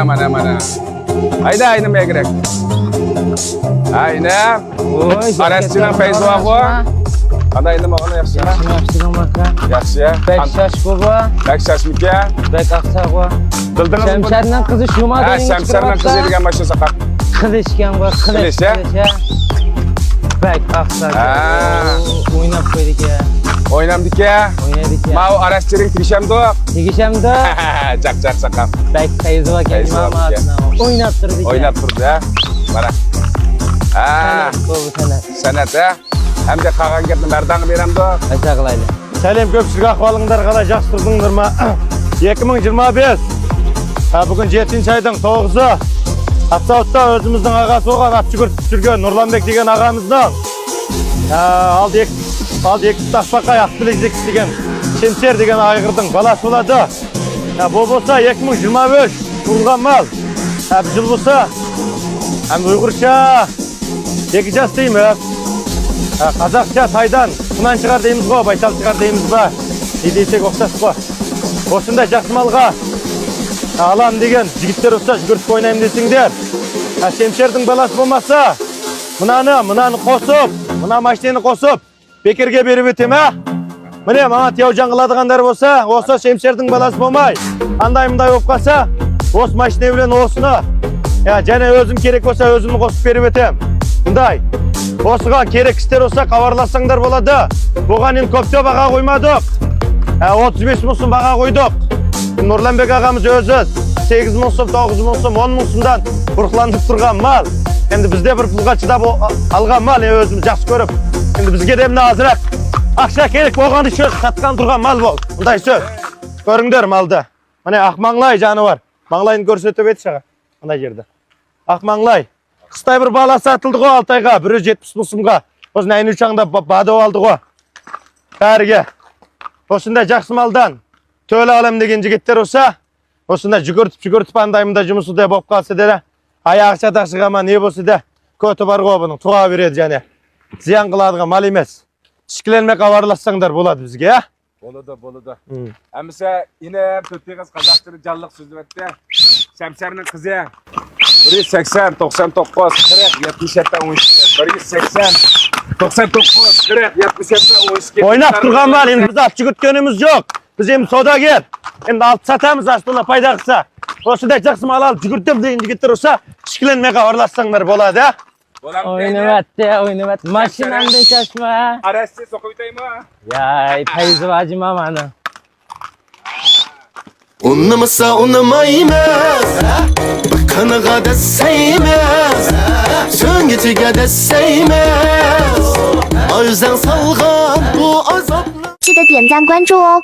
mana. Hayda aynamaya gerek. Ayna. Arasçının Feyzo abi. Qanday nima qilib yaxshimi? Yaxshi maka. Yaxshi. Bek shash baba. Bek shashmika. Bek aqsaqwa. Bildingizmi? Shamsharning qizi shuma Ha, Shamsharning qizi degan mashina saqaq. Qilishgan va Qilish, ya? Bek aqsaq. Ha. O'ynab qo'ydik-a. O'ynamdik-a? O'ynadik-a. Mau araschining tegishamdi. Tegishamdi. Chaq saqaq. Bek Feyzo aka o'ynab turdik. O'ynab turdi. Mana. Ha. San'at. Hamda qolgan gapni mardan beramdi. Ayta qilayli. Salam ko'pchilik ahvolinglar qalay, yaxshi turdinglarmi? 2025. Bugun 7-oyning 9-i. Atsautda o'zimizning ag'asi bo'lgan Abchigurt tushirgan Nurlanbek degan ag'amizning aldi ikki taqpaqa yaxshilik degan Shemser degan ayg'irning balasi bo'ladi. Bu bo'lsa 2025 tug'ilgan mal. Bu yil bo'lsa ham Uyg'urcha yegichas deymiz. Қазақша тайдан құнан шығар дейміз ғой, байтал шығар дейміз ба? Не дейсек ұқсас қой. Осында жақсы малға алам деген жігіттер болса жүгіріп ойнаймын десеңдер. Шемшердің баласы болмаса, мынаны қосып, мына машинаны қосып, бекерге беріп өтем, а? Міне, маған теужан қыладығандар болса, осы Шемшердің баласы болмай, андай-мындай болып қалса, осы машина білен осыны, және өзім керек болса, өзімді қосып беріп өтем. Мындай. Осыған керек істер olsa хабарлассаңдар болады. Бұған енді көптеп баға қоймадық. 35 мың сом баға қойдық. Нұрланбек ағамыз өзі 8 мың сом, 9 мың сом, 10 мың сомдан бұрқыландып тұрған мал. Енді бізде бір пұлға чыдап алған мал, өзіміз жақсы көріп. Енді бізге де мына азырақ ақша керек болған үшін сатқан тұрған мал бол. Мұндай сөз. Көріңдер малды. Міне Ақмаңлай жануар. Маңлайын көрсетіп ет шаға. Мына жерде. Ақмаңлай. Қыстай бір бала сатылды ғой Алтайға, 170 мың сомға. Осында Айнучаңда бадау алды ғой. Бәріге. Осында жақсы малдан төлі алам деген жігіттер olsa, осында жүгіртіп андаймында жұмысы да болып қалса да, аяғы шатақшыға ма не болса да, көті бар ғой бұның, туға береді және. Зиян қыладыға мал емес. Ішкіленмек хабарлассаңдар болады бізге, а? Болады. Әмісі, инем төттегі қазақ тілі жаллық сөзді бәтті. Шәмсәрінің қызы. 180, 99, 40, 77, 180, 99, 40, 77, Ойнап тұрған мал, енді біз ат жүгіткеніміз жоқ. Біз енді саудагер. Енді алып сатамыз, астына пайда қылса. Осыдай жақсы мал алып жүгіртем деген жігіттер olsa, ішкіленмек хабарлассаңдар болады, а? Oynamat. Mashinamda chashma. Araschi so'qib o'taymi? Yay, Feyzo ajima mani. Unlamasa unlamaymiz, bakanaga deseymiz, söngetiga deseymiz, o yüzden salgan bu azaplı. 记得点赞关注哦。